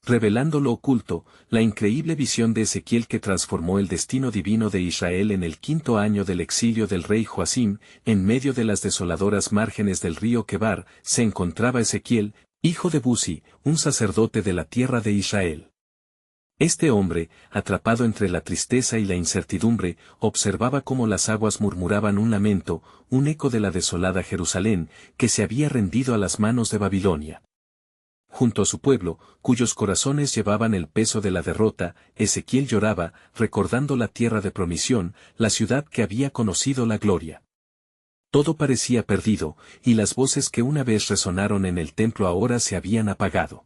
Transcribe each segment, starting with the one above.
revelando lo oculto, la increíble visión de Ezequiel que transformó el destino divino de Israel en el 5º año del exilio del rey Joacim, en medio de las desoladoras márgenes del río Quebar, se encontraba Ezequiel, hijo de Buzi, un sacerdote de la tierra de Israel. Este hombre, atrapado entre la tristeza y la incertidumbre, observaba cómo las aguas murmuraban un lamento, un eco de la desolada Jerusalén, que se había rendido a las manos de Babilonia. Junto a su pueblo, cuyos corazones llevaban el peso de la derrota, Ezequiel lloraba, recordando la tierra de promisión, la ciudad que había conocido la gloria. Todo parecía perdido, y las voces que una vez resonaron en el templo ahora se habían apagado.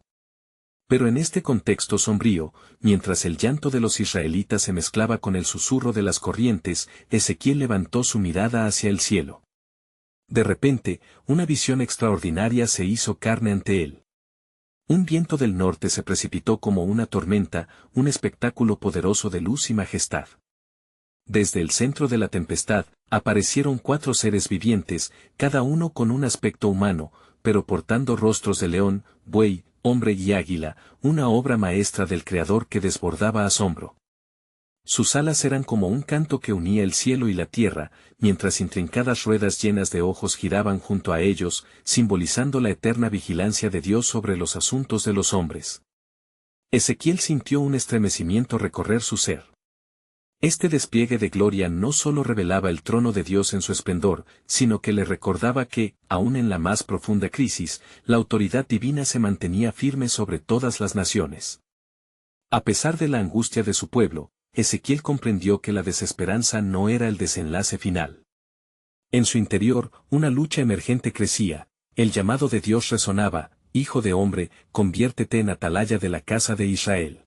Pero en este contexto sombrío, mientras el llanto de los israelitas se mezclaba con el susurro de las corrientes, Ezequiel levantó su mirada hacia el cielo. De repente, una visión extraordinaria se hizo carne ante él. Un viento del norte se precipitó como una tormenta, un espectáculo poderoso de luz y majestad. Desde el centro de la tempestad, aparecieron 4 seres vivientes, cada uno con un aspecto humano, pero portando rostros de león, buey, hombre y águila, una obra maestra del Creador que desbordaba asombro. Sus alas eran como un canto que unía el cielo y la tierra, mientras intrincadas ruedas llenas de ojos giraban junto a ellos, simbolizando la eterna vigilancia de Dios sobre los asuntos de los hombres. Ezequiel sintió un estremecimiento recorrer su ser. Este despliegue de gloria no solo revelaba el trono de Dios en su esplendor, sino que le recordaba que, aun en la más profunda crisis, la autoridad divina se mantenía firme sobre todas las naciones. A pesar de la angustia de su pueblo, Ezequiel comprendió que la desesperanza no era el desenlace final. En su interior, una lucha emergente crecía, el llamado de Dios resonaba: Hijo de hombre, conviértete en atalaya de la casa de Israel.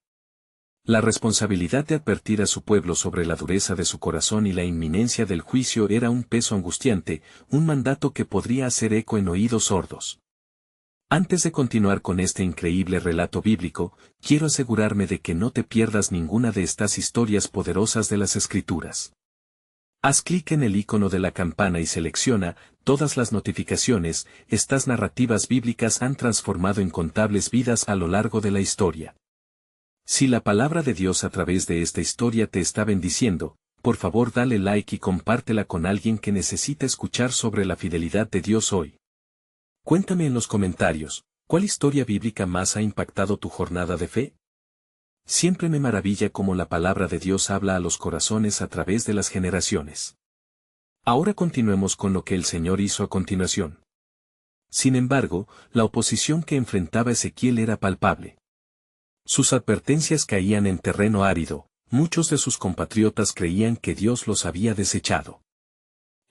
La responsabilidad de advertir a su pueblo sobre la dureza de su corazón y la inminencia del juicio era un peso angustiante, un mandato que podría hacer eco en oídos sordos. Antes de continuar con este increíble relato bíblico, quiero asegurarme de que no te pierdas ninguna de estas historias poderosas de las Escrituras. Haz clic en el icono de la campana y selecciona todas las notificaciones. Estas narrativas bíblicas han transformado incontables vidas a lo largo de la historia. Si la palabra de Dios a través de esta historia te está bendiciendo, por favor dale like y compártela con alguien que necesita escuchar sobre la fidelidad de Dios hoy. Cuéntame en los comentarios, ¿cuál historia bíblica más ha impactado tu jornada de fe? Siempre me maravilla cómo la palabra de Dios habla a los corazones a través de las generaciones. Ahora continuemos con lo que el Señor hizo a continuación. Sin embargo, la oposición que enfrentaba Ezequiel era palpable. Sus advertencias caían en terreno árido, muchos de sus compatriotas creían que Dios los había desechado.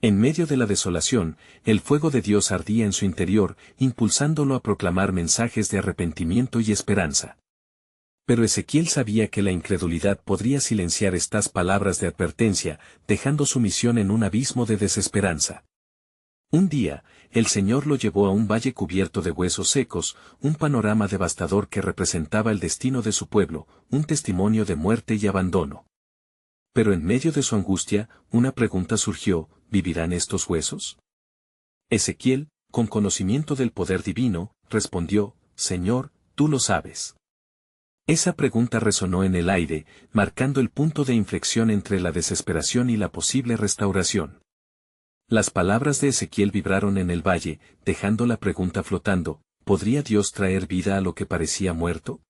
En medio de la desolación, el fuego de Dios ardía en su interior, impulsándolo a proclamar mensajes de arrepentimiento y esperanza. Pero Ezequiel sabía que la incredulidad podría silenciar estas palabras de advertencia, dejando su misión en un abismo de desesperanza. Un día, el Señor lo llevó a un valle cubierto de huesos secos, un panorama devastador que representaba el destino de su pueblo, un testimonio de muerte y abandono. Pero en medio de su angustia, una pregunta surgió: ¿vivirán estos huesos? Ezequiel, con conocimiento del poder divino, respondió: Señor, tú lo sabes. Esa pregunta resonó en el aire, marcando el punto de inflexión entre la desesperación y la posible restauración. Las palabras de Ezequiel vibraron en el valle, dejando la pregunta flotando: ¿podría Dios traer vida a lo que parecía muerto?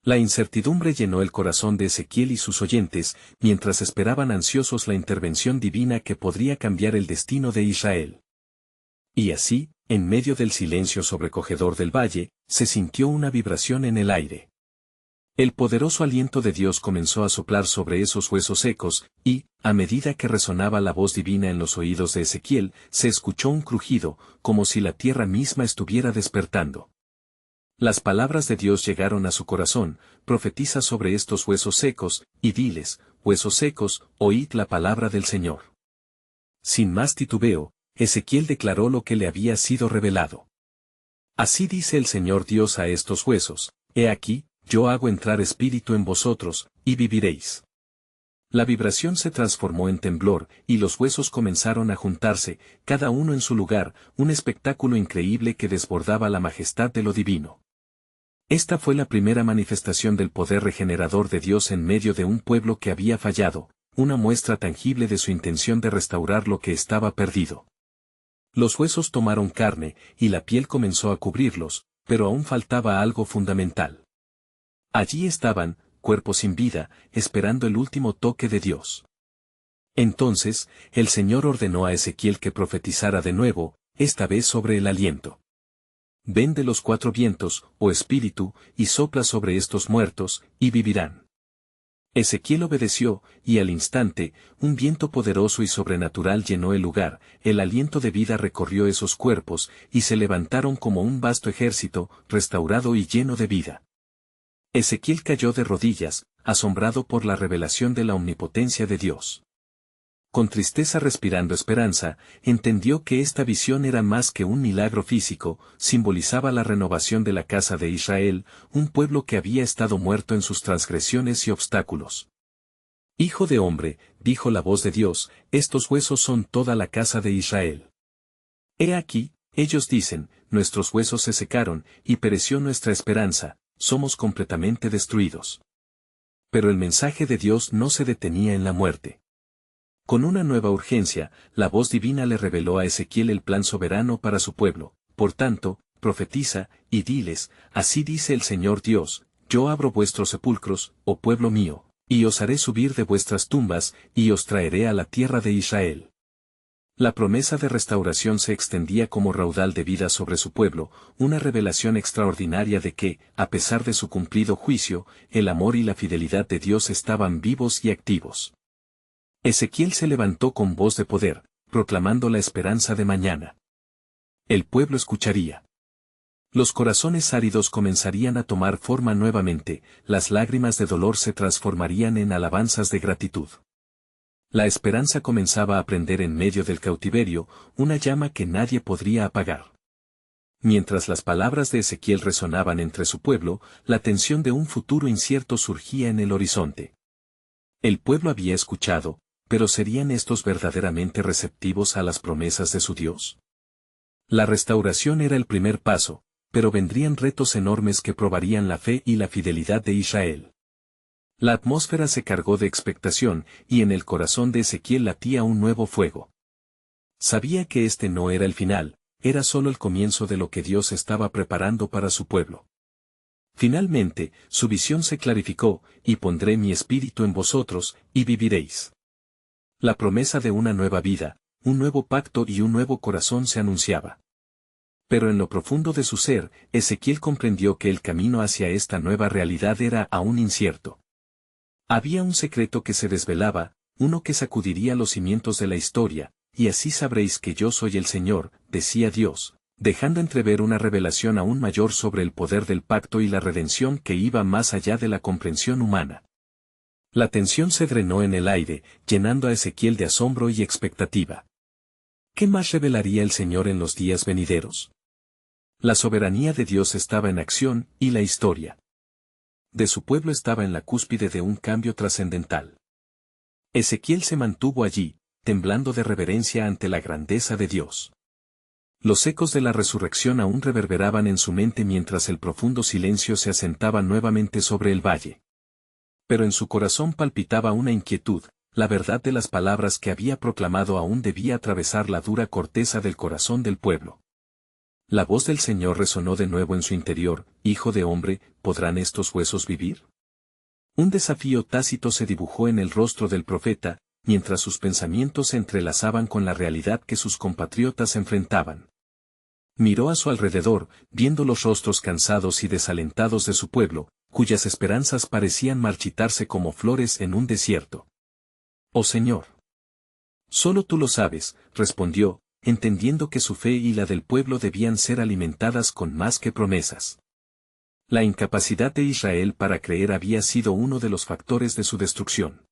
La incertidumbre llenó el corazón de Ezequiel y sus oyentes, mientras esperaban ansiosos la intervención divina que podría cambiar el destino de Israel. Y así, en medio del silencio sobrecogedor del valle, se sintió una vibración en el aire. El poderoso aliento de Dios comenzó a soplar sobre esos huesos secos, y, a medida que resonaba la voz divina en los oídos de Ezequiel, se escuchó un crujido, como si la tierra misma estuviera despertando. Las palabras de Dios llegaron a su corazón: profetiza sobre estos huesos secos, y diles: huesos secos, oíd la palabra del Señor. Sin más titubeo, Ezequiel declaró lo que le había sido revelado. Así dice el Señor Dios a estos huesos: he aquí, yo hago entrar espíritu en vosotros, y viviréis. La vibración se transformó en temblor, y los huesos comenzaron a juntarse, cada uno en su lugar, un espectáculo increíble que desbordaba la majestad de lo divino. Esta fue la primera manifestación del poder regenerador de Dios en medio de un pueblo que había fallado, una muestra tangible de su intención de restaurar lo que estaba perdido. Los huesos tomaron carne, y la piel comenzó a cubrirlos, pero aún faltaba algo fundamental. Allí estaban, cuerpos sin vida, esperando el último toque de Dios. Entonces, el Señor ordenó a Ezequiel que profetizara de nuevo, esta vez sobre el aliento. Ven de los 4 vientos, oh Espíritu, y sopla sobre estos muertos, y vivirán. Ezequiel obedeció, y al instante, un viento poderoso y sobrenatural llenó el lugar, el aliento de vida recorrió esos cuerpos, y se levantaron como un vasto ejército, restaurado y lleno de vida. Ezequiel cayó de rodillas, asombrado por la revelación de la omnipotencia de Dios. Con tristeza respirando esperanza, entendió que esta visión era más que un milagro físico, simbolizaba la renovación de la casa de Israel, un pueblo que había estado muerto en sus transgresiones y obstáculos. Hijo de hombre, dijo la voz de Dios, estos huesos son toda la casa de Israel. He aquí, ellos dicen, nuestros huesos se secaron, y pereció nuestra esperanza, somos completamente destruidos. Pero el mensaje de Dios no se detenía en la muerte. Con una nueva urgencia, la voz divina le reveló a Ezequiel el plan soberano para su pueblo. Por tanto, profetiza, y diles, así dice el Señor Dios, yo abro vuestros sepulcros, oh pueblo mío, y os haré subir de vuestras tumbas, y os traeré a la tierra de Israel. La promesa de restauración se extendía como raudal de vida sobre su pueblo, una revelación extraordinaria de que, a pesar de su cumplido juicio, el amor y la fidelidad de Dios estaban vivos y activos. Ezequiel se levantó con voz de poder, proclamando la esperanza de mañana. El pueblo escucharía. Los corazones áridos comenzarían a tomar forma nuevamente, las lágrimas de dolor se transformarían en alabanzas de gratitud. La esperanza comenzaba a prender en medio del cautiverio, una llama que nadie podría apagar. Mientras las palabras de Ezequiel resonaban entre su pueblo, la tensión de un futuro incierto surgía en el horizonte. El pueblo había escuchado, pero ¿serían estos verdaderamente receptivos a las promesas de su Dios? La restauración era el primer paso, pero vendrían retos enormes que probarían la fe y la fidelidad de Israel. La atmósfera se cargó de expectación, y en el corazón de Ezequiel latía un nuevo fuego. Sabía que este no era el final, era solo el comienzo de lo que Dios estaba preparando para su pueblo. Finalmente, su visión se clarificó, y pondré mi espíritu en vosotros, y viviréis. La promesa de una nueva vida, un nuevo pacto y un nuevo corazón se anunciaba. Pero en lo profundo de su ser, Ezequiel comprendió que el camino hacia esta nueva realidad era aún incierto. Había un secreto que se desvelaba, uno que sacudiría los cimientos de la historia, y así sabréis que yo soy el Señor, decía Dios, dejando entrever una revelación aún mayor sobre el poder del pacto y la redención que iba más allá de la comprensión humana. La tensión se drenó en el aire, llenando a Ezequiel de asombro y expectativa. ¿Qué más revelaría el Señor en los días venideros? La soberanía de Dios estaba en acción, y la historia de su pueblo estaba en la cúspide de un cambio trascendental. Ezequiel se mantuvo allí, temblando de reverencia ante la grandeza de Dios. Los ecos de la resurrección aún reverberaban en su mente mientras el profundo silencio se asentaba nuevamente sobre el valle. Pero en su corazón palpitaba una inquietud, la verdad de las palabras que había proclamado aún debía atravesar la dura corteza del corazón del pueblo. La voz del Señor resonó de nuevo en su interior, Hijo de hombre, ¿podrán estos huesos vivir? Un desafío tácito se dibujó en el rostro del profeta, mientras sus pensamientos se entrelazaban con la realidad que sus compatriotas enfrentaban. Miró a su alrededor, viendo los rostros cansados y desalentados de su pueblo, cuyas esperanzas parecían marchitarse como flores en un desierto. «Oh Señor. Solo tú lo sabes», respondió, entendiendo que su fe y la del pueblo debían ser alimentadas con más que promesas. La incapacidad de Israel para creer había sido uno de los factores de su destrucción.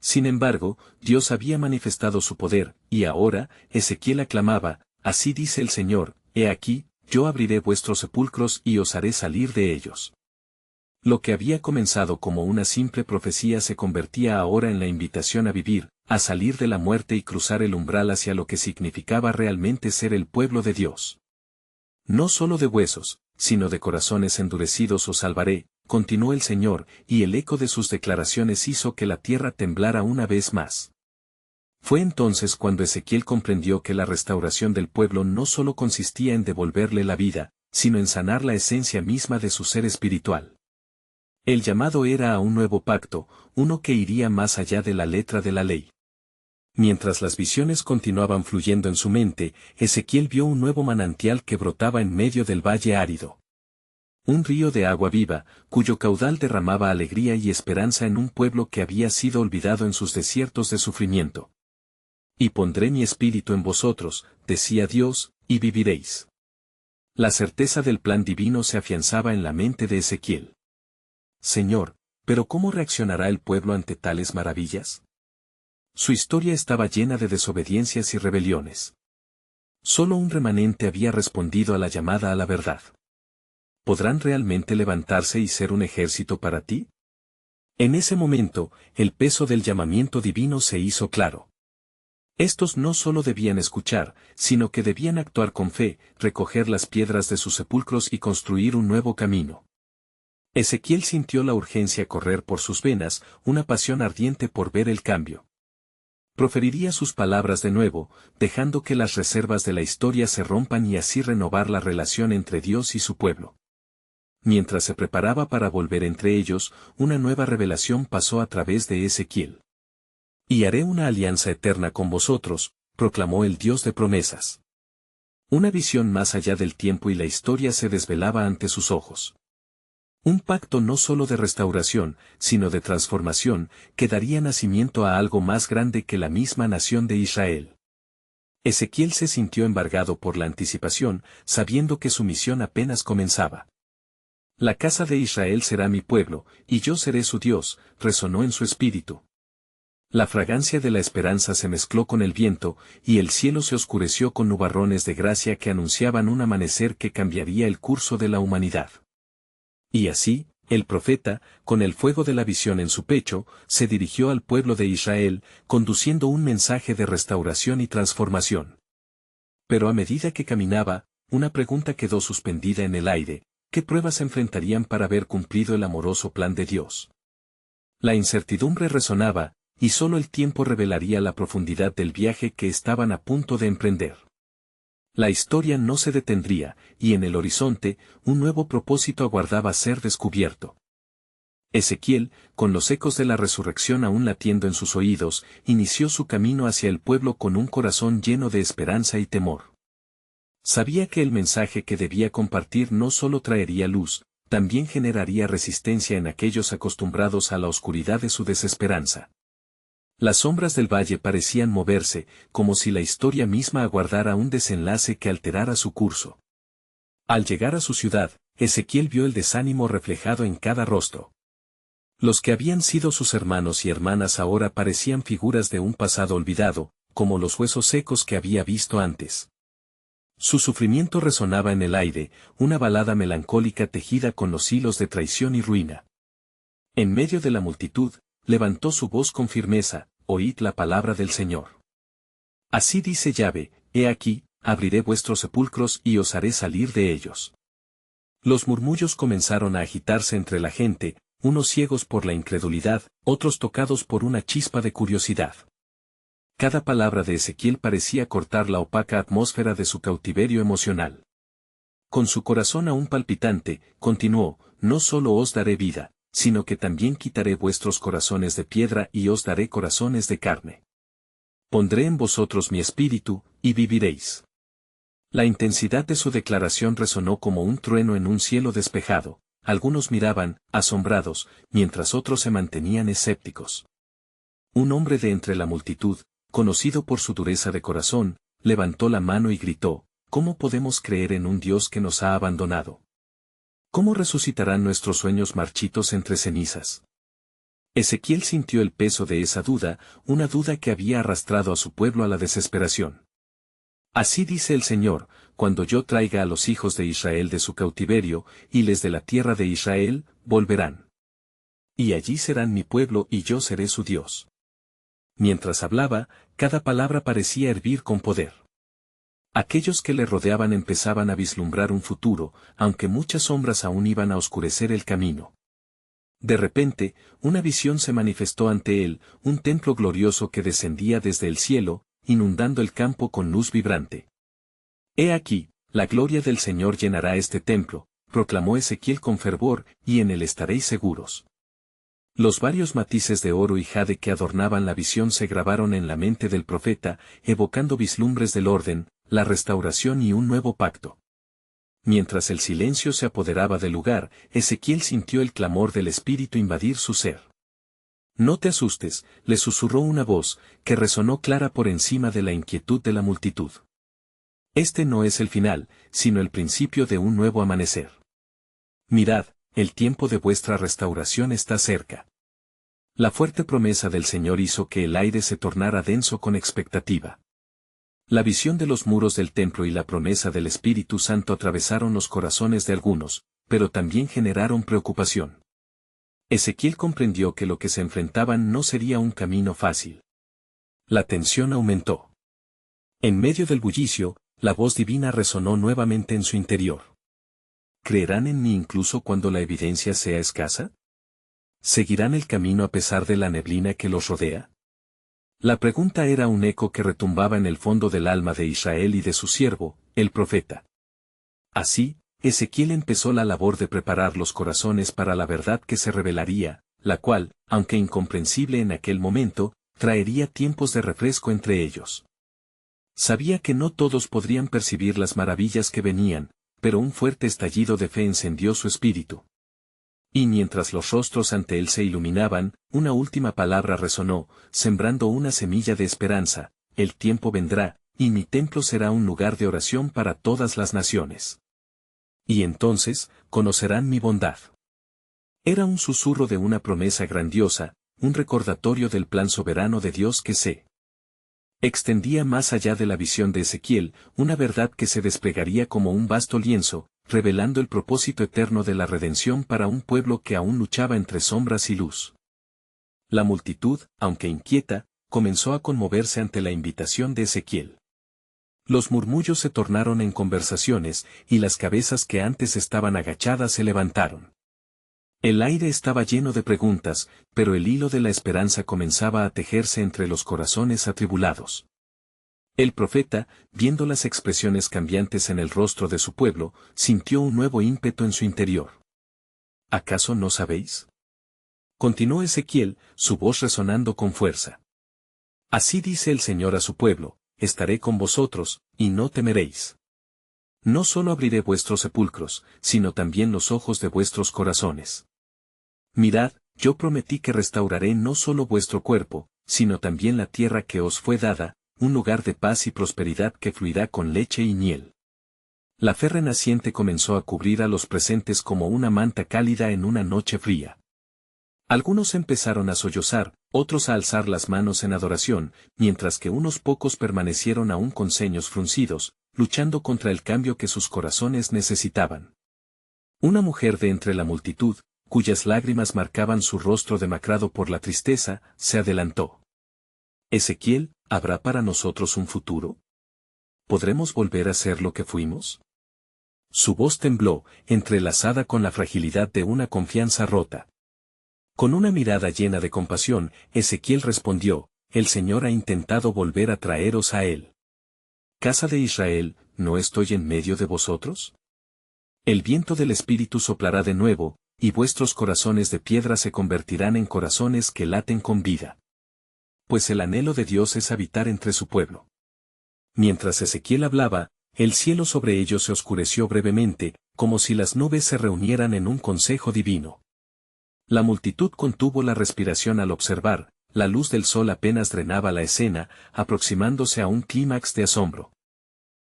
Sin embargo, Dios había manifestado su poder, y ahora, Ezequiel aclamaba, «Así dice el Señor, he aquí, yo abriré vuestros sepulcros y os haré salir de ellos». Lo que había comenzado como una simple profecía se convertía ahora en la invitación a vivir, a salir de la muerte y cruzar el umbral hacia lo que significaba realmente ser el pueblo de Dios. No solo de huesos, sino de corazones endurecidos os salvaré, continuó el Señor, y el eco de sus declaraciones hizo que la tierra temblara una vez más. Fue entonces cuando Ezequiel comprendió que la restauración del pueblo no solo consistía en devolverle la vida, sino en sanar la esencia misma de su ser espiritual. El llamado era a un nuevo pacto, uno que iría más allá de la letra de la ley. Mientras las visiones continuaban fluyendo en su mente, Ezequiel vio un nuevo manantial que brotaba en medio del valle árido. Un río de agua viva, cuyo caudal derramaba alegría y esperanza en un pueblo que había sido olvidado en sus desiertos de sufrimiento. Y pondré mi espíritu en vosotros, decía Dios, y viviréis. La certeza del plan divino se afianzaba en la mente de Ezequiel. Señor, ¿pero cómo reaccionará el pueblo ante tales maravillas? Su historia estaba llena de desobediencias y rebeliones. Solo un remanente había respondido a la llamada a la verdad. ¿Podrán realmente levantarse y ser un ejército para ti? En ese momento, el peso del llamamiento divino se hizo claro. Estos no solo debían escuchar, sino que debían actuar con fe, recoger las piedras de sus sepulcros y construir un nuevo camino. Ezequiel sintió la urgencia correr por sus venas, una pasión ardiente por ver el cambio. Proferiría sus palabras de nuevo, dejando que las reservas de la historia se rompan y así renovar la relación entre Dios y su pueblo. Mientras se preparaba para volver entre ellos, una nueva revelación pasó a través de Ezequiel. Y haré una alianza eterna con vosotros, proclamó el Dios de promesas. Una visión más allá del tiempo y la historia se desvelaba ante sus ojos. Un pacto no solo de restauración, sino de transformación, que daría nacimiento a algo más grande que la misma nación de Israel. Ezequiel se sintió embargado por la anticipación, sabiendo que su misión apenas comenzaba. La casa de Israel será mi pueblo, y yo seré su Dios, resonó en su espíritu. La fragancia de la esperanza se mezcló con el viento, y el cielo se oscureció con nubarrones de gracia que anunciaban un amanecer que cambiaría el curso de la humanidad. Y así, el profeta, con el fuego de la visión en su pecho, se dirigió al pueblo de Israel, conduciendo un mensaje de restauración y transformación. Pero a medida que caminaba, una pregunta quedó suspendida en el aire: ¿qué pruebas enfrentarían para ver cumplido el amoroso plan de Dios? La incertidumbre resonaba, y solo el tiempo revelaría la profundidad del viaje que estaban a punto de emprender. La historia no se detendría, y en el horizonte, un nuevo propósito aguardaba ser descubierto. Ezequiel, con los ecos de la resurrección aún latiendo en sus oídos, inició su camino hacia el pueblo con un corazón lleno de esperanza y temor. Sabía que el mensaje que debía compartir no solo traería luz, también generaría resistencia en aquellos acostumbrados a la oscuridad de su desesperanza. Las sombras del valle parecían moverse, como si la historia misma aguardara un desenlace que alterara su curso. Al llegar a su ciudad, Ezequiel vio el desánimo reflejado en cada rostro. Los que habían sido sus hermanos y hermanas ahora parecían figuras de un pasado olvidado, como los huesos secos que había visto antes. Su sufrimiento resonaba en el aire, una balada melancólica tejida con los hilos de traición y ruina. En medio de la multitud, levantó su voz con firmeza: oíd la palabra del Señor. Así dice Yahvé: he aquí, abriré vuestros sepulcros y os haré salir de ellos. Los murmullos comenzaron a agitarse entre la gente, unos ciegos por la incredulidad, otros tocados por una chispa de curiosidad. Cada palabra de Ezequiel parecía cortar la opaca atmósfera de su cautiverio emocional. Con su corazón aún palpitante, continuó: no solo os daré vida, sino que también quitaré vuestros corazones de piedra y os daré corazones de carne. Pondré en vosotros mi espíritu, y viviréis. La intensidad de su declaración resonó como un trueno en un cielo despejado. Algunos miraban, asombrados, mientras otros se mantenían escépticos. Un hombre de entre la multitud, conocido por su dureza de corazón, levantó la mano y gritó: ¿cómo podemos creer en un Dios que nos ha abandonado? ¿Cómo resucitarán nuestros sueños marchitos entre cenizas? Ezequiel sintió el peso de esa duda, una duda que había arrastrado a su pueblo a la desesperación. Así dice el Señor: cuando yo traiga a los hijos de Israel de su cautiverio, y les de la tierra de Israel, volverán. Y allí serán mi pueblo y yo seré su Dios. Mientras hablaba, cada palabra parecía hervir con poder. Aquellos que le rodeaban empezaban a vislumbrar un futuro, aunque muchas sombras aún iban a oscurecer el camino. De repente, una visión se manifestó ante él, un templo glorioso que descendía desde el cielo, inundando el campo con luz vibrante. He aquí, la gloria del Señor llenará este templo, proclamó Ezequiel con fervor, y en él estaréis seguros. Los varios matices de oro y jade que adornaban la visión se grabaron en la mente del profeta, evocando vislumbres del orden, la restauración y un nuevo pacto. Mientras el silencio se apoderaba del lugar, Ezequiel sintió el clamor del Espíritu invadir su ser. No te asustes, le susurró una voz, que resonó clara por encima de la inquietud de la multitud. Este no es el final, sino el principio de un nuevo amanecer. Mirad, el tiempo de vuestra restauración está cerca. La fuerte promesa del Señor hizo que el aire se tornara denso con expectativa. La visión de los muros del templo y la promesa del Espíritu Santo atravesaron los corazones de algunos, pero también generaron preocupación. Ezequiel comprendió que lo que se enfrentaban no sería un camino fácil. La tensión aumentó. En medio del bullicio, la voz divina resonó nuevamente en su interior. ¿Creerán en mí incluso cuando la evidencia sea escasa? ¿Seguirán el camino a pesar de la neblina que los rodea? La pregunta era un eco que retumbaba en el fondo del alma de Israel y de su siervo, el profeta. Así, Ezequiel empezó la labor de preparar los corazones para la verdad que se revelaría, la cual, aunque incomprensible en aquel momento, traería tiempos de refresco entre ellos. Sabía que no todos podrían percibir las maravillas que venían, pero un fuerte estallido de fe encendió su espíritu. Y mientras los rostros ante él se iluminaban, una última palabra resonó, sembrando una semilla de esperanza: el tiempo vendrá, y mi templo será un lugar de oración para todas las naciones. Y entonces, conocerán mi bondad. Era un susurro de una promesa grandiosa, un recordatorio del plan soberano de Dios que se extendía más allá de la visión de Ezequiel, una verdad que se desplegaría como un vasto lienzo, revelando el propósito eterno de la redención para un pueblo que aún luchaba entre sombras y luz. La multitud, aunque inquieta, comenzó a conmoverse ante la invitación de Ezequiel. Los murmullos se tornaron en conversaciones, y las cabezas que antes estaban agachadas se levantaron. El aire estaba lleno de preguntas, pero el hilo de la esperanza comenzaba a tejerse entre los corazones atribulados. El profeta, viendo las expresiones cambiantes en el rostro de su pueblo, sintió un nuevo ímpetu en su interior. ¿Acaso no sabéis? Continuó Ezequiel, su voz resonando con fuerza. Así dice el Señor a su pueblo: estaré con vosotros, y no temeréis. No solo abriré vuestros sepulcros, sino también los ojos de vuestros corazones. Mirad, yo prometí que restauraré no solo vuestro cuerpo, sino también la tierra que os fue dada, un lugar de paz y prosperidad que fluirá con leche y miel. La fe renaciente comenzó a cubrir a los presentes como una manta cálida en una noche fría. Algunos empezaron a sollozar, otros a alzar las manos en adoración, mientras que unos pocos permanecieron aún con ceños fruncidos, luchando contra el cambio que sus corazones necesitaban. Una mujer de entre la multitud, cuyas lágrimas marcaban su rostro demacrado por la tristeza, se adelantó. Ezequiel, ¿habrá para nosotros un futuro? ¿Podremos volver a ser lo que fuimos? Su voz tembló, entrelazada con la fragilidad de una confianza rota. Con una mirada llena de compasión, Ezequiel respondió: el Señor ha intentado volver a traeros a él. Casa de Israel, ¿no estoy en medio de vosotros? El viento del Espíritu soplará de nuevo, y vuestros corazones de piedra se convertirán en corazones que laten con vida. Pues el anhelo de Dios es habitar entre su pueblo. Mientras Ezequiel hablaba, el cielo sobre ellos se oscureció brevemente, como si las nubes se reunieran en un consejo divino. La multitud contuvo la respiración al observar, la luz del sol apenas drenaba la escena, aproximándose a un clímax de asombro.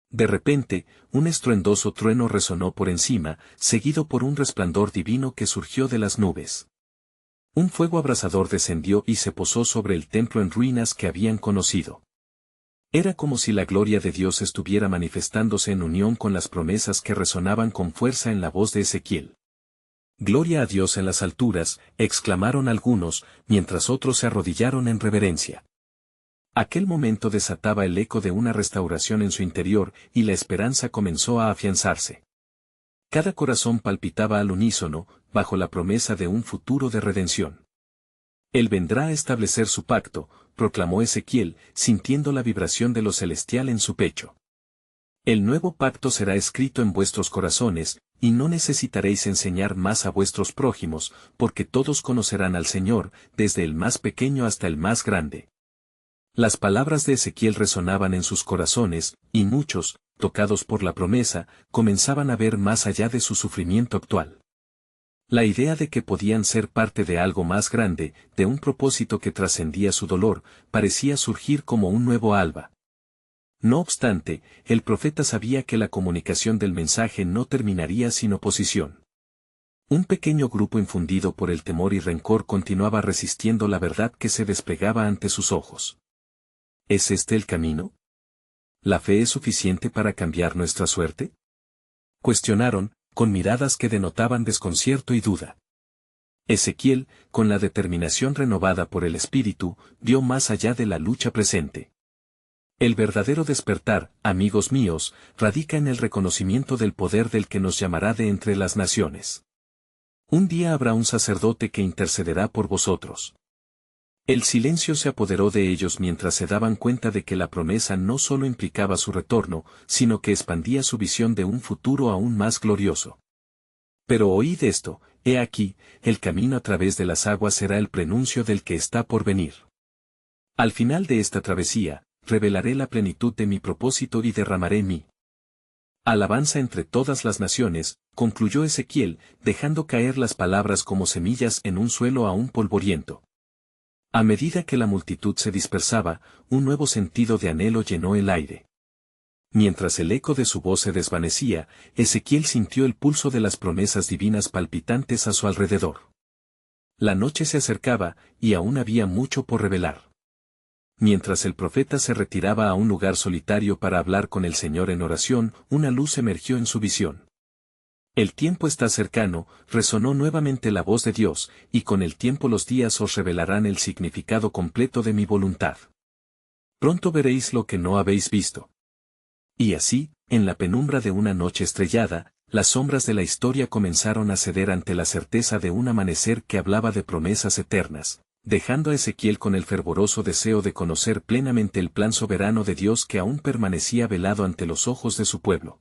De repente, un estruendoso trueno resonó por encima, seguido por un resplandor divino que surgió de las nubes. Un fuego abrasador descendió y se posó sobre el templo en ruinas que habían conocido. Era como si la gloria de Dios estuviera manifestándose en unión con las promesas que resonaban con fuerza en la voz de Ezequiel. Gloria a Dios en las alturas, exclamaron algunos, mientras otros se arrodillaron en reverencia. Aquel momento desataba el eco de una restauración en su interior y la esperanza comenzó a afianzarse. Cada corazón palpitaba al unísono, bajo la promesa de un futuro de redención. Él vendrá a establecer su pacto, proclamó Ezequiel, sintiendo la vibración de lo celestial en su pecho. El nuevo pacto será escrito en vuestros corazones, y no necesitaréis enseñar más a vuestros prójimos, porque todos conocerán al Señor, desde el más pequeño hasta el más grande. Las palabras de Ezequiel resonaban en sus corazones, y muchos, tocados por la promesa, comenzaban a ver más allá de su sufrimiento actual. La idea de que podían ser parte de algo más grande, de un propósito que trascendía su dolor, parecía surgir como un nuevo alba. No obstante, el profeta sabía que la comunicación del mensaje no terminaría sin oposición. Un pequeño grupo infundido por el temor y rencor continuaba resistiendo la verdad que se desplegaba ante sus ojos. ¿Es este el camino? ¿La fe es suficiente para cambiar nuestra suerte? Cuestionaron, con miradas que denotaban desconcierto y duda. Ezequiel, con la determinación renovada por el Espíritu, vio más allá de la lucha presente. El verdadero despertar, amigos míos, radica en el reconocimiento del poder del que nos llamará de entre las naciones. Un día habrá un sacerdote que intercederá por vosotros. El silencio se apoderó de ellos mientras se daban cuenta de que la promesa no solo implicaba su retorno, sino que expandía su visión de un futuro aún más glorioso. Pero oíd esto, he aquí, el camino a través de las aguas será el prenuncio del que está por venir. Al final de esta travesía, revelaré la plenitud de mi propósito y derramaré mi alabanza entre todas las naciones, concluyó Ezequiel, dejando caer las palabras como semillas en un suelo aún polvoriento. A medida que la multitud se dispersaba, un nuevo sentido de anhelo llenó el aire. Mientras el eco de su voz se desvanecía, Ezequiel sintió el pulso de las promesas divinas palpitantes a su alrededor. La noche se acercaba, y aún había mucho por revelar. Mientras el profeta se retiraba a un lugar solitario para hablar con el Señor en oración, una luz emergió en su visión. El tiempo está cercano, resonó nuevamente la voz de Dios, y con el tiempo los días os revelarán el significado completo de mi voluntad. Pronto veréis lo que no habéis visto. Y así, en la penumbra de una noche estrellada, las sombras de la historia comenzaron a ceder ante la certeza de un amanecer que hablaba de promesas eternas, dejando a Ezequiel con el fervoroso deseo de conocer plenamente el plan soberano de Dios que aún permanecía velado ante los ojos de su pueblo.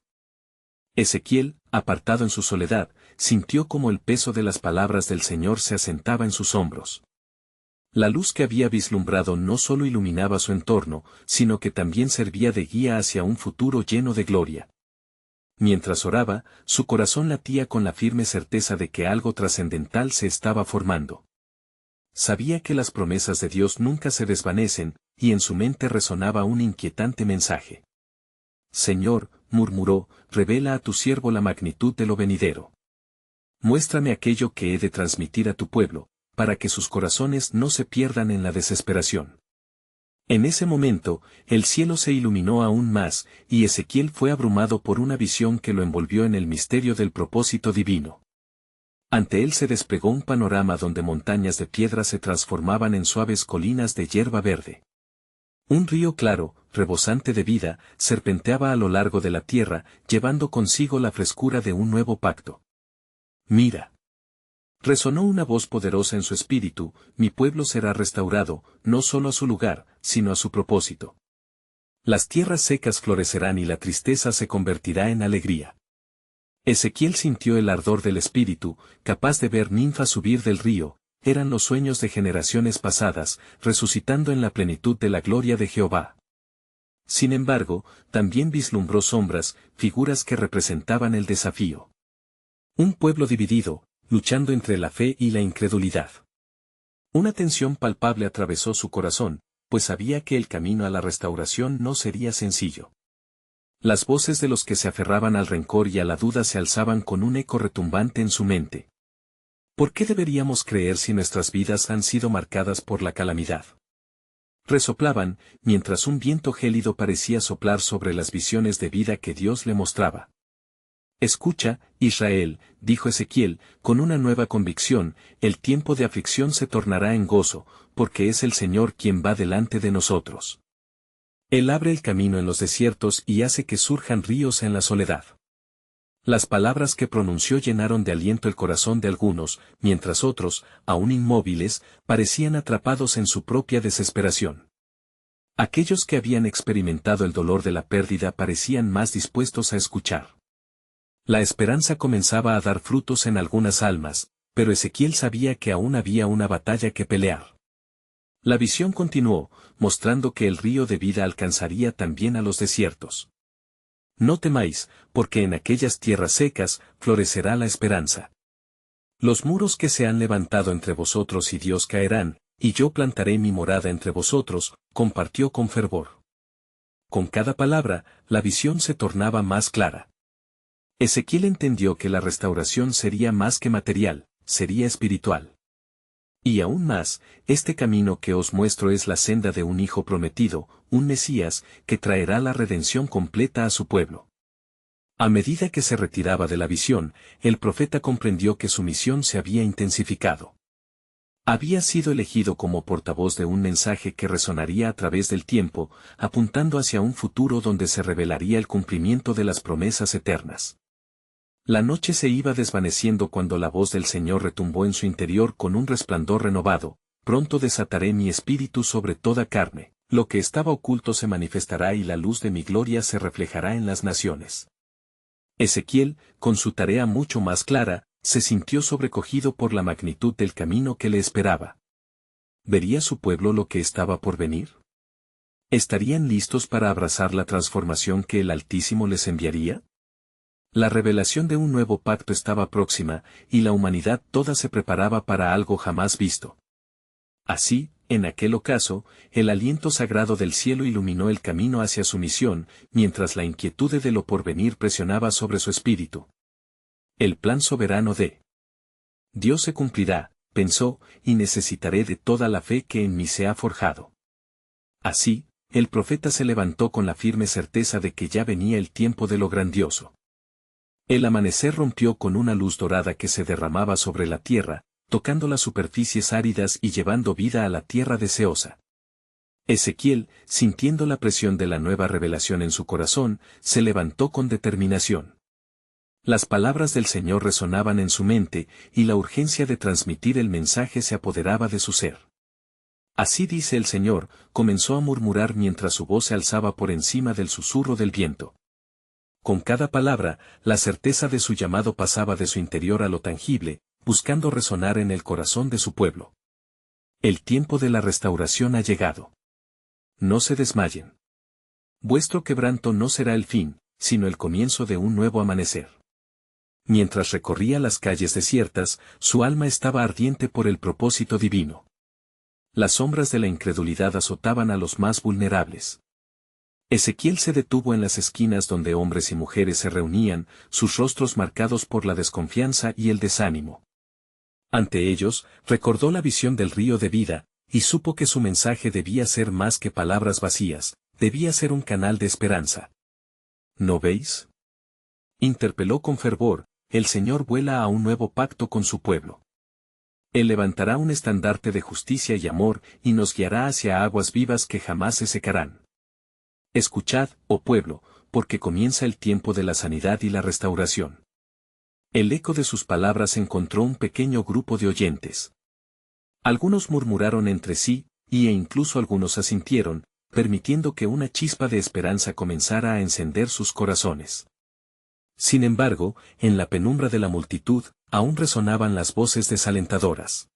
Ezequiel, apartado en su soledad, sintió como el peso de las palabras del Señor se asentaba en sus hombros. La luz que había vislumbrado no solo iluminaba su entorno, sino que también servía de guía hacia un futuro lleno de gloria. Mientras oraba, su corazón latía con la firme certeza de que algo trascendental se estaba formando. Sabía que las promesas de Dios nunca se desvanecen, y en su mente resonaba un inquietante mensaje. Señor, murmuró, revela a tu siervo la magnitud de lo venidero. Muéstrame aquello que he de transmitir a tu pueblo, para que sus corazones no se pierdan en la desesperación. En ese momento, el cielo se iluminó aún más, y Ezequiel fue abrumado por una visión que lo envolvió en el misterio del propósito divino. Ante él se desplegó un panorama donde montañas de piedra se transformaban en suaves colinas de hierba verde. Un río claro, rebosante de vida, serpenteaba a lo largo de la tierra, llevando consigo la frescura de un nuevo pacto. Mira. Resonó una voz poderosa en su espíritu, mi pueblo será restaurado, no solo a su lugar, sino a su propósito. Las tierras secas florecerán y la tristeza se convertirá en alegría. Ezequiel sintió el ardor del espíritu, capaz de ver ninfas subir del río, eran los sueños de generaciones pasadas, resucitando en la plenitud de la gloria de Jehová. Sin embargo, también vislumbró sombras, figuras que representaban el desafío. Un pueblo dividido, luchando entre la fe y la incredulidad. Una tensión palpable atravesó su corazón, pues sabía que el camino a la restauración no sería sencillo. Las voces de los que se aferraban al rencor y a la duda se alzaban con un eco retumbante en su mente. ¿Por qué deberíamos creer si nuestras vidas han sido marcadas por la calamidad? Resoplaban, mientras un viento gélido parecía soplar sobre las visiones de vida que Dios le mostraba. Escucha, Israel, dijo Ezequiel, con una nueva convicción, el tiempo de aflicción se tornará en gozo, porque es el Señor quien va delante de nosotros. Él abre el camino en los desiertos y hace que surjan ríos en la soledad. Las palabras que pronunció llenaron de aliento el corazón de algunos, mientras otros, aún inmóviles, parecían atrapados en su propia desesperación. Aquellos que habían experimentado el dolor de la pérdida parecían más dispuestos a escuchar. La esperanza comenzaba a dar frutos en algunas almas, pero Ezequiel sabía que aún había una batalla que pelear. La visión continuó, mostrando que el río de vida alcanzaría también a los desiertos. No temáis, porque en aquellas tierras secas florecerá la esperanza. Los muros que se han levantado entre vosotros y Dios caerán, y yo plantaré mi morada entre vosotros, compartió con fervor. Con cada palabra, la visión se tornaba más clara. Ezequiel entendió que la restauración sería más que material, sería espiritual. Y aún más, este camino que os muestro es la senda de un hijo prometido, un Mesías, que traerá la redención completa a su pueblo. A medida que se retiraba de la visión, el profeta comprendió que su misión se había intensificado. Había sido elegido como portavoz de un mensaje que resonaría a través del tiempo, apuntando hacia un futuro donde se revelaría el cumplimiento de las promesas eternas. La noche se iba desvaneciendo cuando la voz del Señor retumbó en su interior con un resplandor renovado: pronto desataré mi espíritu sobre toda carne, lo que estaba oculto se manifestará y la luz de mi gloria se reflejará en las naciones. Ezequiel, con su tarea mucho más clara, se sintió sobrecogido por la magnitud del camino que le esperaba. ¿Vería su pueblo lo que estaba por venir? ¿Estarían listos para abrazar la transformación que el Altísimo les enviaría? La revelación de un nuevo pacto estaba próxima, y la humanidad toda se preparaba para algo jamás visto. Así, en aquel ocaso, el aliento sagrado del cielo iluminó el camino hacia su misión, mientras la inquietud de lo porvenir presionaba sobre su espíritu. El plan soberano de Dios se cumplirá, pensó, y necesitaré de toda la fe que en mí se ha forjado. Así, el profeta se levantó con la firme certeza de que ya venía el tiempo de lo grandioso. El amanecer rompió con una luz dorada que se derramaba sobre la tierra, tocando las superficies áridas y llevando vida a la tierra deseosa. Ezequiel, sintiendo la presión de la nueva revelación en su corazón, se levantó con determinación. Las palabras del Señor resonaban en su mente, y la urgencia de transmitir el mensaje se apoderaba de su ser. Así dice el Señor, comenzó a murmurar mientras su voz se alzaba por encima del susurro del viento. Con cada palabra, la certeza de su llamado pasaba de su interior a lo tangible, buscando resonar en el corazón de su pueblo. El tiempo de la restauración ha llegado. No se desmayen. Vuestro quebranto no será el fin, sino el comienzo de un nuevo amanecer. Mientras recorría las calles desiertas, su alma estaba ardiente por el propósito divino. Las sombras de la incredulidad azotaban a los más vulnerables. Ezequiel se detuvo en las esquinas donde hombres y mujeres se reunían, sus rostros marcados por la desconfianza y el desánimo. Ante ellos, recordó la visión del río de vida, y supo que su mensaje debía ser más que palabras vacías, debía ser un canal de esperanza. ¿No veis?, interpeló con fervor, el Señor vuela a un nuevo pacto con su pueblo. Él levantará un estandarte de justicia y amor, y nos guiará hacia aguas vivas que jamás se secarán. Escuchad, oh pueblo, porque comienza el tiempo de la sanidad y la restauración. El eco de sus palabras encontró un pequeño grupo de oyentes. Algunos murmuraron entre sí, e incluso algunos asintieron, permitiendo que una chispa de esperanza comenzara a encender sus corazones. Sin embargo, en la penumbra de la multitud, aún resonaban las voces desalentadoras.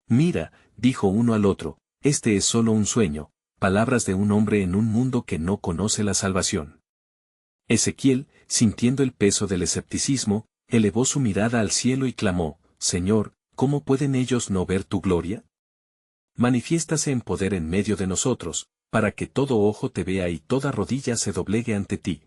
Mira, dijo uno al otro, este es solo un sueño, palabras de un hombre en un mundo que no conoce la salvación. Ezequiel, sintiendo el peso del escepticismo, elevó su mirada al cielo y clamó: Señor, ¿cómo pueden ellos no ver tu gloria? Manifiéstase en poder en medio de nosotros, para que todo ojo te vea y toda rodilla se doblegue ante ti.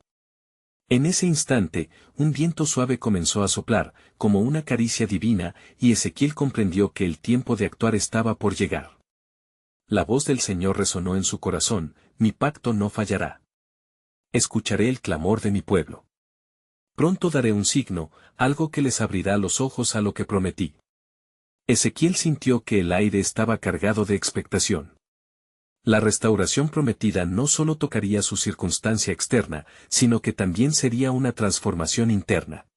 En ese instante, un viento suave comenzó a soplar, como una caricia divina, y Ezequiel comprendió que el tiempo de actuar estaba por llegar. La voz del Señor resonó en su corazón: mi pacto no fallará. Escucharé el clamor de mi pueblo. Pronto daré un signo, algo que les abrirá los ojos a lo que prometí. Ezequiel sintió que el aire estaba cargado de expectación. La restauración prometida no solo tocaría su circunstancia externa, sino que también sería una transformación interna.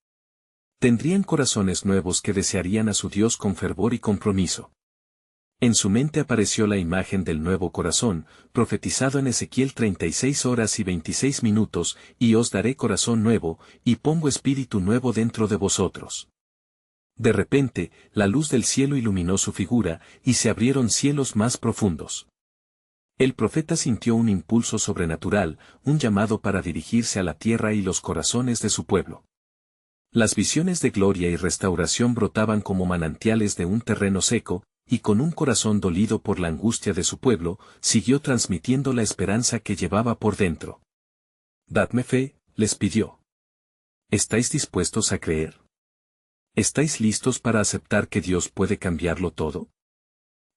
Tendrían corazones nuevos que desearían a su Dios con fervor y compromiso. En su mente apareció la imagen del nuevo corazón, profetizado en Ezequiel 36 horas y 26 minutos, y os daré corazón nuevo, y pongo espíritu nuevo dentro de vosotros. De repente, la luz del cielo iluminó su figura, y se abrieron cielos más profundos. El profeta sintió un impulso sobrenatural, un llamado para dirigirse a la tierra y los corazones de su pueblo. Las visiones de gloria y restauración brotaban como manantiales de un terreno seco, y con un corazón dolido por la angustia de su pueblo, siguió transmitiendo la esperanza que llevaba por dentro. Dadme fe, les pidió. ¿Estáis dispuestos a creer? ¿Estáis listos para aceptar que Dios puede cambiarlo todo?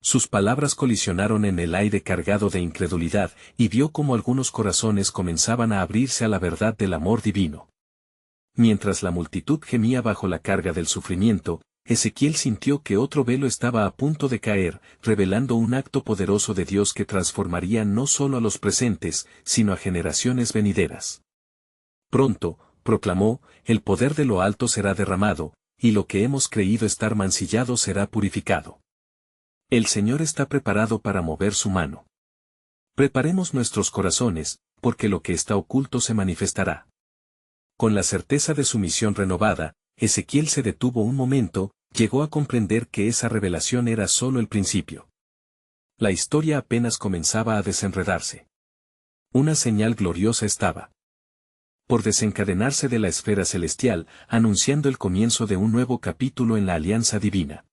Sus palabras colisionaron en el aire cargado de incredulidad, y vio cómo algunos corazones comenzaban a abrirse a la verdad del amor divino. Mientras la multitud gemía bajo la carga del sufrimiento, Ezequiel sintió que otro velo estaba a punto de caer, revelando un acto poderoso de Dios que transformaría no solo a los presentes, sino a generaciones venideras. Pronto, proclamó, el poder de lo alto será derramado, y lo que hemos creído estar mancillado será purificado. El Señor está preparado para mover su mano. Preparemos nuestros corazones, porque lo que está oculto se manifestará. Con la certeza de su misión renovada, Ezequiel se detuvo un momento, llegó a comprender que esa revelación era solo el principio. La historia apenas comenzaba a desenredarse. Una señal gloriosa estaba por desencadenarse de la esfera celestial, anunciando el comienzo de un nuevo capítulo en la alianza divina.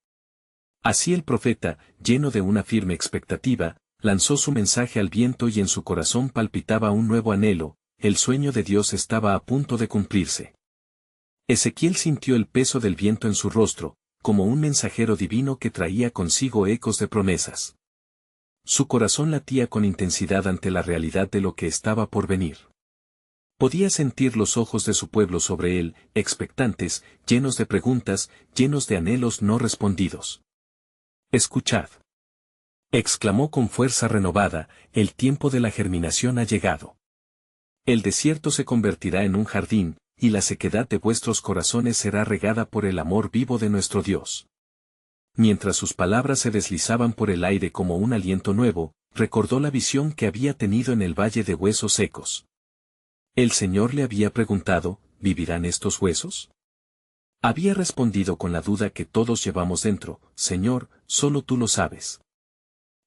Así el profeta, lleno de una firme expectativa, lanzó su mensaje al viento y en su corazón palpitaba un nuevo anhelo, el sueño de Dios estaba a punto de cumplirse. Ezequiel sintió el peso del viento en su rostro, como un mensajero divino que traía consigo ecos de promesas. Su corazón latía con intensidad ante la realidad de lo que estaba por venir. Podía sentir los ojos de su pueblo sobre él, expectantes, llenos de preguntas, llenos de anhelos no respondidos. «Escuchad», exclamó con fuerza renovada, «el tiempo de la germinación ha llegado. El desierto se convertirá en un jardín, y la sequedad de vuestros corazones será regada por el amor vivo de nuestro Dios». Mientras sus palabras se deslizaban por el aire como un aliento nuevo, recordó la visión que había tenido en el valle de huesos secos. El Señor le había preguntado, ¿vivirán estos huesos? Había respondido con la duda que todos llevamos dentro, Señor, solo tú lo sabes.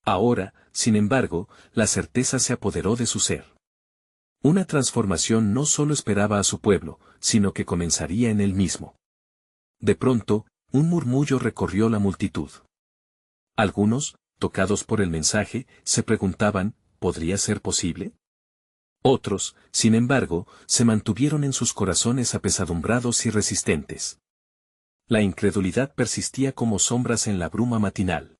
Ahora, sin embargo, la certeza se apoderó de su ser. Una transformación no solo esperaba a su pueblo, sino que comenzaría en él mismo. De pronto, un murmullo recorrió la multitud. Algunos, tocados por el mensaje, se preguntaban, ¿podría ser posible? Otros, sin embargo, se mantuvieron en sus corazones apesadumbrados y resistentes. La incredulidad persistía como sombras en la bruma matinal.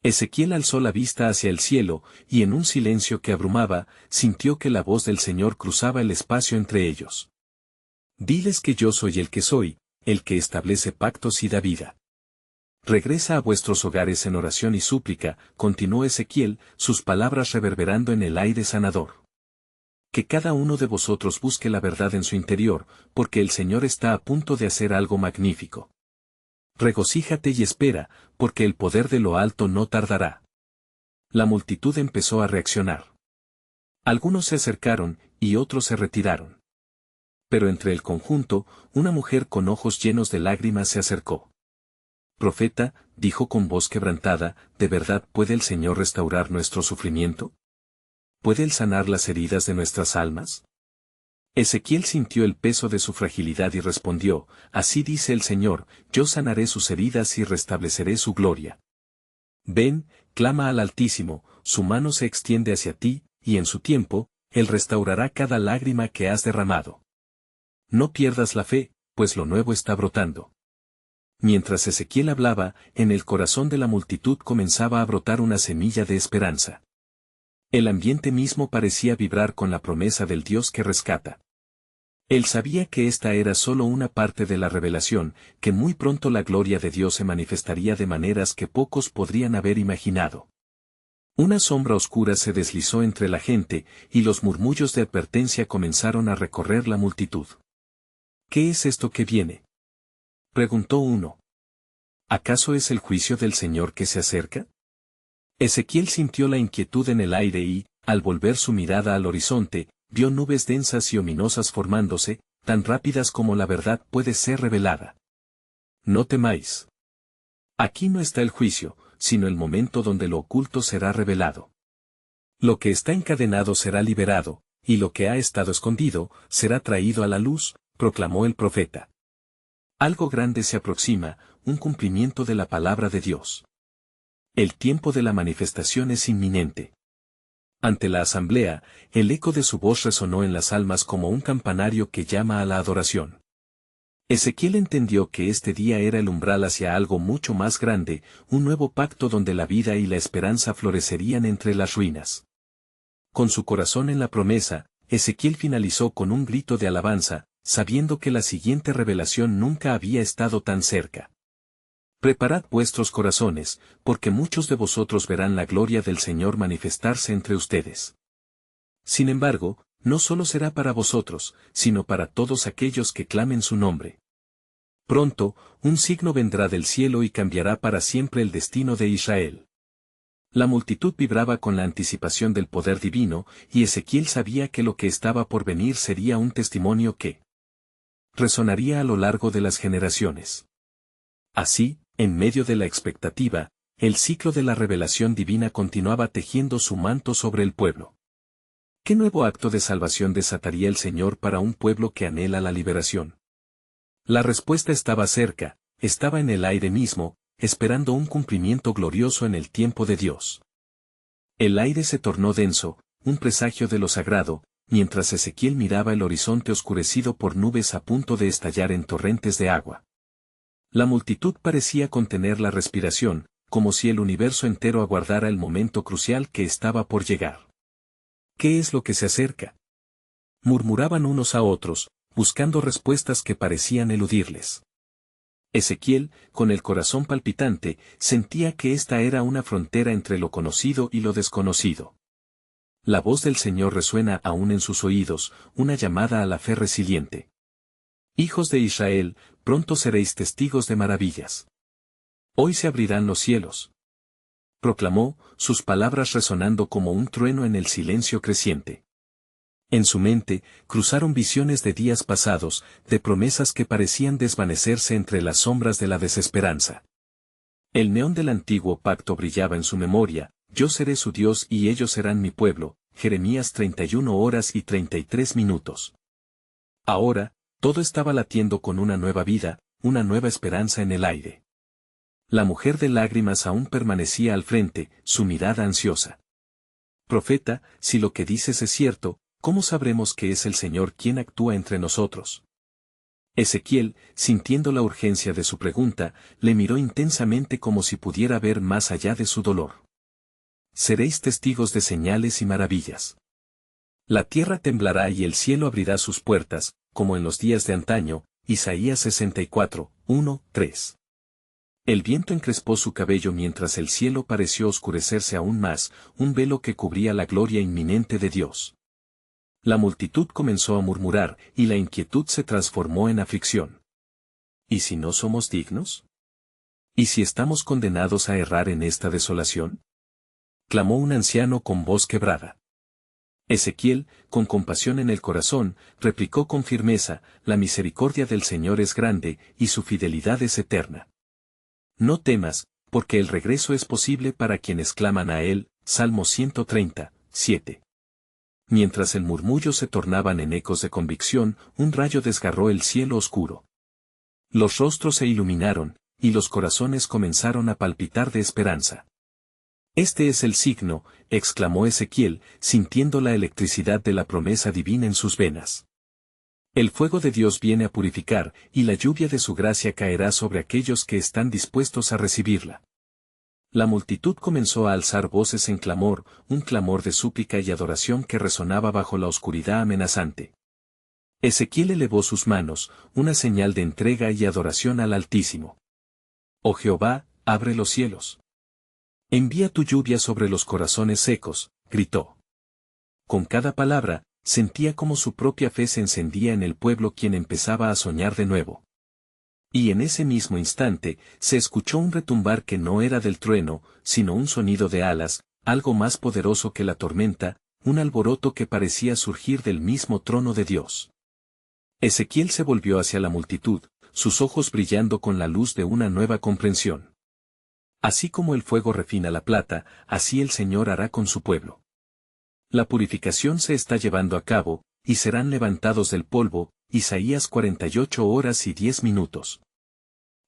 Ezequiel alzó la vista hacia el cielo, y en un silencio que abrumaba, sintió que la voz del Señor cruzaba el espacio entre ellos. Diles que yo soy el que soy, el que establece pactos y da vida. Regresa a vuestros hogares en oración y súplica, continuó Ezequiel, sus palabras reverberando en el aire sanador. Que cada uno de vosotros busque la verdad en su interior, porque el Señor está a punto de hacer algo magnífico. Regocíjate y espera, porque el poder de lo alto no tardará. La multitud empezó a reaccionar. Algunos se acercaron, y otros se retiraron. Pero entre el conjunto, una mujer con ojos llenos de lágrimas se acercó. Profeta, dijo con voz quebrantada, ¿de verdad puede el Señor restaurar nuestro sufrimiento? ¿Puede Él sanar las heridas de nuestras almas? Ezequiel sintió el peso de su fragilidad y respondió, así dice el Señor, yo sanaré sus heridas y restableceré su gloria. Ven, clama al Altísimo, su mano se extiende hacia ti, y en su tiempo, Él restaurará cada lágrima que has derramado. No pierdas la fe, pues lo nuevo está brotando. Mientras Ezequiel hablaba, en el corazón de la multitud comenzaba a brotar una semilla de esperanza. El ambiente mismo parecía vibrar con la promesa del Dios que rescata. Él sabía que esta era solo una parte de la revelación, que muy pronto la gloria de Dios se manifestaría de maneras que pocos podrían haber imaginado. Una sombra oscura se deslizó entre la gente, y los murmullos de advertencia comenzaron a recorrer la multitud. ¿Qué es esto que viene?, preguntó uno. ¿Acaso es el juicio del Señor que se acerca? Ezequiel sintió la inquietud en el aire y, al volver su mirada al horizonte, vio nubes densas y ominosas formándose, tan rápidas como la verdad puede ser revelada. No temáis. Aquí no está el juicio, sino el momento donde lo oculto será revelado. Lo que está encadenado será liberado, y lo que ha estado escondido, será traído a la luz, proclamó el profeta. Algo grande se aproxima, un cumplimiento de la palabra de Dios. El tiempo de la manifestación es inminente. Ante la asamblea, el eco de su voz resonó en las almas como un campanario que llama a la adoración. Ezequiel entendió que este día era el umbral hacia algo mucho más grande, un nuevo pacto donde la vida y la esperanza florecerían entre las ruinas. Con su corazón en la promesa, Ezequiel finalizó con un grito de alabanza, sabiendo que la siguiente revelación nunca había estado tan cerca. Preparad vuestros corazones, porque muchos de vosotros verán la gloria del Señor manifestarse entre ustedes. Sin embargo, no solo será para vosotros, sino para todos aquellos que clamen su nombre. Pronto, un signo vendrá del cielo y cambiará para siempre el destino de Israel. La multitud vibraba con la anticipación del poder divino, y Ezequiel sabía que lo que estaba por venir sería un testimonio que resonaría a lo largo de las generaciones. Así, en medio de la expectativa, el ciclo de la revelación divina continuaba tejiendo su manto sobre el pueblo. ¿Qué nuevo acto de salvación desataría el Señor para un pueblo que anhela la liberación? La respuesta estaba cerca, estaba en el aire mismo, esperando un cumplimiento glorioso en el tiempo de Dios. El aire se tornó denso, un presagio de lo sagrado, mientras Ezequiel miraba el horizonte oscurecido por nubes a punto de estallar en torrentes de agua. La multitud parecía contener la respiración, como si el universo entero aguardara el momento crucial que estaba por llegar. ¿Qué es lo que se acerca?, murmuraban unos a otros, buscando respuestas que parecían eludirles. Ezequiel, con el corazón palpitante, sentía que esta era una frontera entre lo conocido y lo desconocido. La voz del Señor resuena aún en sus oídos, una llamada a la fe resiliente. Hijos de Israel, pronto seréis testigos de maravillas. Hoy se abrirán los cielos. Proclamó, sus palabras resonando como un trueno en el silencio creciente. En su mente, cruzaron visiones de días pasados, de promesas que parecían desvanecerse entre las sombras de la desesperanza. El neón del antiguo pacto brillaba en su memoria: yo seré su Dios y ellos serán mi pueblo, Jeremías 31 horas y 33 minutos. Ahora, todo estaba latiendo con una nueva vida, una nueva esperanza en el aire. La mujer de lágrimas aún permanecía al frente, su mirada ansiosa. Profeta, si lo que dices es cierto, ¿cómo sabremos que es el Señor quien actúa entre nosotros? Ezequiel, sintiendo la urgencia de su pregunta, le miró intensamente como si pudiera ver más allá de su dolor. Seréis testigos de señales y maravillas. La tierra temblará y el cielo abrirá sus puertas, como en los días de antaño, Isaías 64, 1, 3. El viento encrespó su cabello mientras el cielo pareció oscurecerse aún más, un velo que cubría la gloria inminente de Dios. La multitud comenzó a murmurar, y la inquietud se transformó en aflicción. ¿Y si no somos dignos? ¿Y si estamos condenados a errar en esta desolación?, clamó un anciano con voz quebrada. Ezequiel, con compasión en el corazón, replicó con firmeza: la misericordia del Señor es grande, y su fidelidad es eterna. No temas, porque el regreso es posible para quienes claman a Él. Salmo 130, 7. Mientras el murmullo se tornaban en ecos de convicción, un rayo desgarró el cielo oscuro. Los rostros se iluminaron, y los corazones comenzaron a palpitar de esperanza. Este es el signo, exclamó Ezequiel, sintiendo la electricidad de la promesa divina en sus venas. El fuego de Dios viene a purificar, y la lluvia de su gracia caerá sobre aquellos que están dispuestos a recibirla. La multitud comenzó a alzar voces en clamor, un clamor de súplica y adoración que resonaba bajo la oscuridad amenazante. Ezequiel elevó sus manos, una señal de entrega y adoración al Altísimo. Oh Jehová, abre los cielos. Envía tu lluvia sobre los corazones secos, gritó. Con cada palabra, sentía como su propia fe se encendía en el pueblo, quien empezaba a soñar de nuevo. Y en ese mismo instante, se escuchó un retumbar que no era del trueno, sino un sonido de alas, algo más poderoso que la tormenta, un alboroto que parecía surgir del mismo trono de Dios. Ezequiel se volvió hacia la multitud, sus ojos brillando con la luz de una nueva comprensión. Así como el fuego refina la plata, así el Señor hará con su pueblo. La purificación se está llevando a cabo, y serán levantados del polvo. Isaías 48 horas y 10 minutos.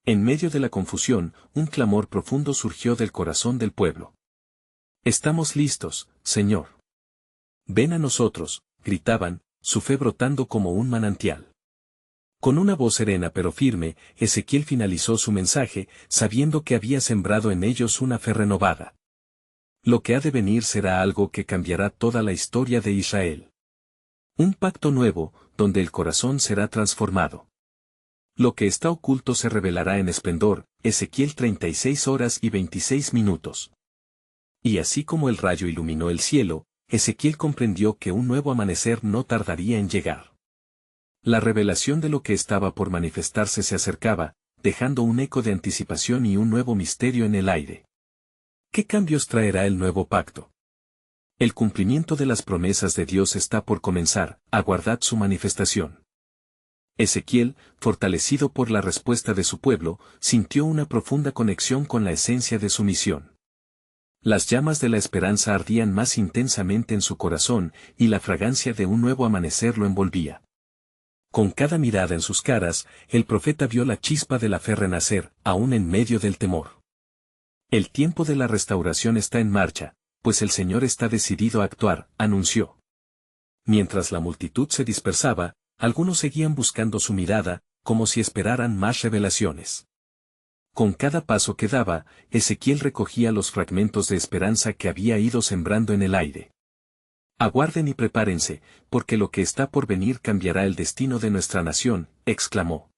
En medio de la confusión, un clamor profundo surgió del corazón del pueblo. Estamos listos, Señor. Ven a nosotros, gritaban, su fe brotando como un manantial. Con una voz serena pero firme, Ezequiel finalizó su mensaje, sabiendo que había sembrado en ellos una fe renovada. Lo que ha de venir será algo que cambiará toda la historia de Israel. Un pacto nuevo, donde el corazón será transformado. Lo que está oculto se revelará en esplendor, Ezequiel 36 horas y 26 minutos. Y así como el rayo iluminó el cielo, Ezequiel comprendió que un nuevo amanecer no tardaría en llegar. La revelación de lo que estaba por manifestarse se acercaba, dejando un eco de anticipación y un nuevo misterio en el aire. ¿Qué cambios traerá el nuevo pacto? El cumplimiento de las promesas de Dios está por comenzar, aguardad su manifestación. Ezequiel, fortalecido por la respuesta de su pueblo, sintió una profunda conexión con la esencia de su misión. Las llamas de la esperanza ardían más intensamente en su corazón, y la fragancia de un nuevo amanecer lo envolvía. Con cada mirada en sus caras, el profeta vio la chispa de la fe renacer, aún en medio del temor. El tiempo de la restauración está en marcha, pues el Señor está decidido a actuar, anunció. Mientras la multitud se dispersaba, algunos seguían buscando su mirada, como si esperaran más revelaciones. Con cada paso que daba, Ezequiel recogía los fragmentos de esperanza que había ido sembrando en el aire. Aguarden y prepárense, porque lo que está por venir cambiará el destino de nuestra nación, exclamó.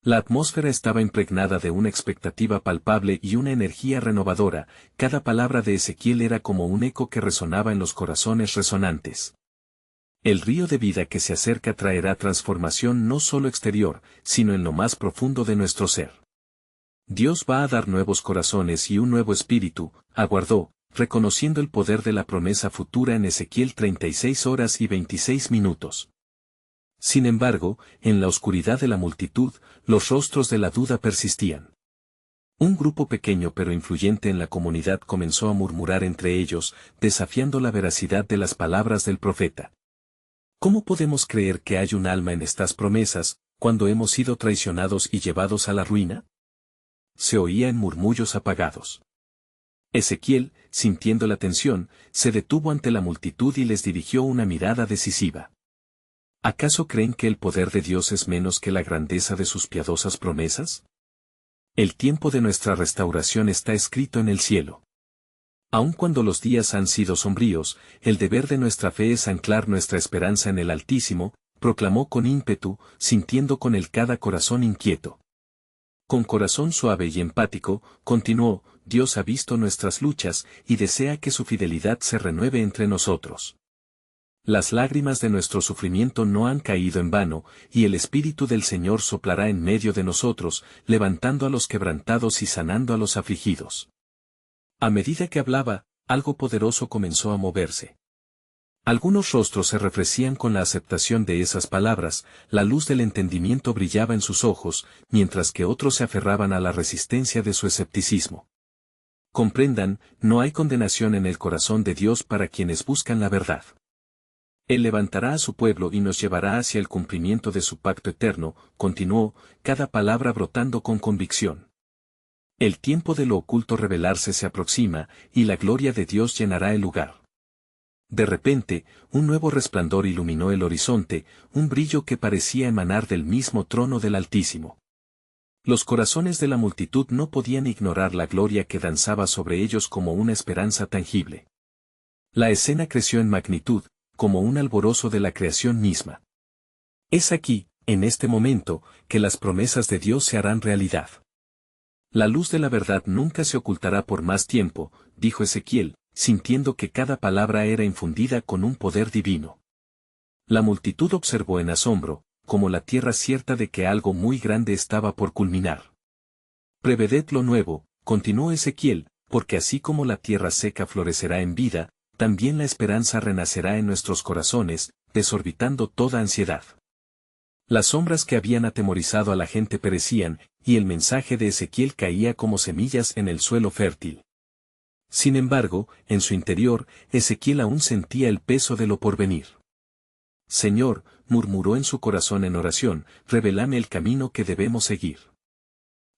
La atmósfera estaba impregnada de una expectativa palpable y una energía renovadora, cada palabra de Ezequiel era como un eco que resonaba en los corazones resonantes. El río de vida que se acerca traerá transformación no solo exterior, sino en lo más profundo de nuestro ser. Dios va a dar nuevos corazones y un nuevo espíritu, aguardó, reconociendo el poder de la promesa futura en Ezequiel 36 horas y 26 minutos. Sin embargo, en la oscuridad de la multitud, los rostros de la duda persistían. Un grupo pequeño pero influyente en la comunidad comenzó a murmurar entre ellos, desafiando la veracidad de las palabras del profeta. ¿Cómo podemos creer que hay un alma en estas promesas, cuando hemos sido traicionados y llevados a la ruina? Se oía en murmullos apagados. Ezequiel, sintiendo la tensión, se detuvo ante la multitud y les dirigió una mirada decisiva. ¿Acaso creen que el poder de Dios es menos que la grandeza de sus piadosas promesas? El tiempo de nuestra restauración está escrito en el cielo. Aun cuando los días han sido sombríos, el deber de nuestra fe es anclar nuestra esperanza en el Altísimo, proclamó con ímpetu, sintiendo con él cada corazón inquieto. Con corazón suave y empático, continuó, Dios ha visto nuestras luchas y desea que su fidelidad se renueve entre nosotros. Las lágrimas de nuestro sufrimiento no han caído en vano, y el Espíritu del Señor soplará en medio de nosotros, levantando a los quebrantados y sanando a los afligidos. A medida que hablaba, algo poderoso comenzó a moverse. Algunos rostros se refrescían con la aceptación de esas palabras, la luz del entendimiento brillaba en sus ojos, mientras que otros se aferraban a la resistencia de su escepticismo. Comprendan, no hay condenación en el corazón de Dios para quienes buscan la verdad. Él levantará a su pueblo y nos llevará hacia el cumplimiento de su pacto eterno, continuó, cada palabra brotando con convicción. El tiempo de lo oculto revelarse se aproxima, y la gloria de Dios llenará el lugar. De repente, un nuevo resplandor iluminó el horizonte, un brillo que parecía emanar del mismo trono del Altísimo. Los corazones de la multitud no podían ignorar la gloria que danzaba sobre ellos como una esperanza tangible. La escena creció en magnitud, como un alborozo de la creación misma. Es aquí, en este momento, que las promesas de Dios se harán realidad. La luz de la verdad nunca se ocultará por más tiempo, dijo Ezequiel, sintiendo que cada palabra era infundida con un poder divino. La multitud observó en asombro, como la tierra cierta de que algo muy grande estaba por culminar. Preveded lo nuevo, continuó Ezequiel, porque así como la tierra seca florecerá en vida, también la esperanza renacerá en nuestros corazones, desorbitando toda ansiedad. Las sombras que habían atemorizado a la gente perecían, y el mensaje de Ezequiel caía como semillas en el suelo fértil. Sin embargo, en su interior, Ezequiel aún sentía el peso de lo porvenir. Señor, murmuró en su corazón en oración, revélame el camino que debemos seguir.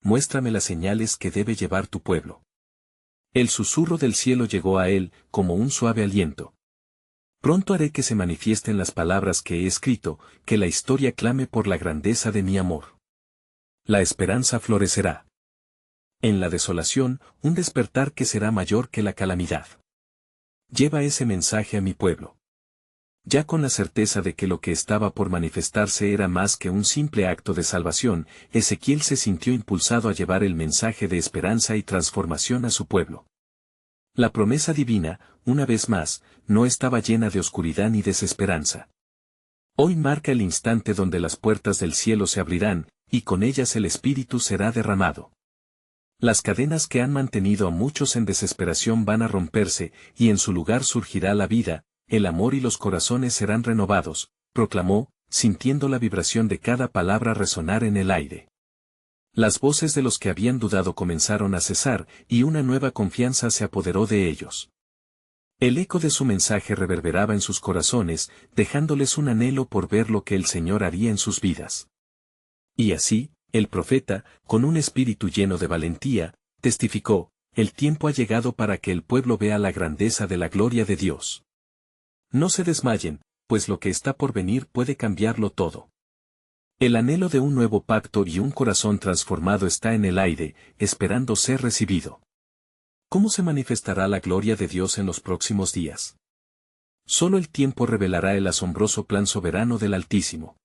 Muéstrame las señales que debe llevar tu pueblo. El susurro del cielo llegó a él, como un suave aliento. Pronto haré que se manifiesten las palabras que he escrito, que la historia clame por la grandeza de mi amor. La esperanza florecerá. En la desolación, un despertar que será mayor que la calamidad. Lleva ese mensaje a mi pueblo. Ya con la certeza de que lo que estaba por manifestarse era más que un simple acto de salvación, Ezequiel se sintió impulsado a llevar el mensaje de esperanza y transformación a su pueblo. La promesa divina, una vez más, no estaba llena de oscuridad ni desesperanza. Hoy marca el instante donde las puertas del cielo se abrirán, y con ellas el Espíritu será derramado. Las cadenas que han mantenido a muchos en desesperación van a romperse, y en su lugar surgirá la vida, el amor y los corazones serán renovados, proclamó, sintiendo la vibración de cada palabra resonar en el aire. Las voces de los que habían dudado comenzaron a cesar, y una nueva confianza se apoderó de ellos. El eco de su mensaje reverberaba en sus corazones, dejándoles un anhelo por ver lo que el Señor haría en sus vidas. Y así, el profeta, con un espíritu lleno de valentía, testificó, el tiempo ha llegado para que el pueblo vea la grandeza de la gloria de Dios. No se desmayen, pues lo que está por venir puede cambiarlo todo. El anhelo de un nuevo pacto y un corazón transformado está en el aire, esperando ser recibido. ¿Cómo se manifestará la gloria de Dios en los próximos días? Solo el tiempo revelará el asombroso plan soberano del Altísimo.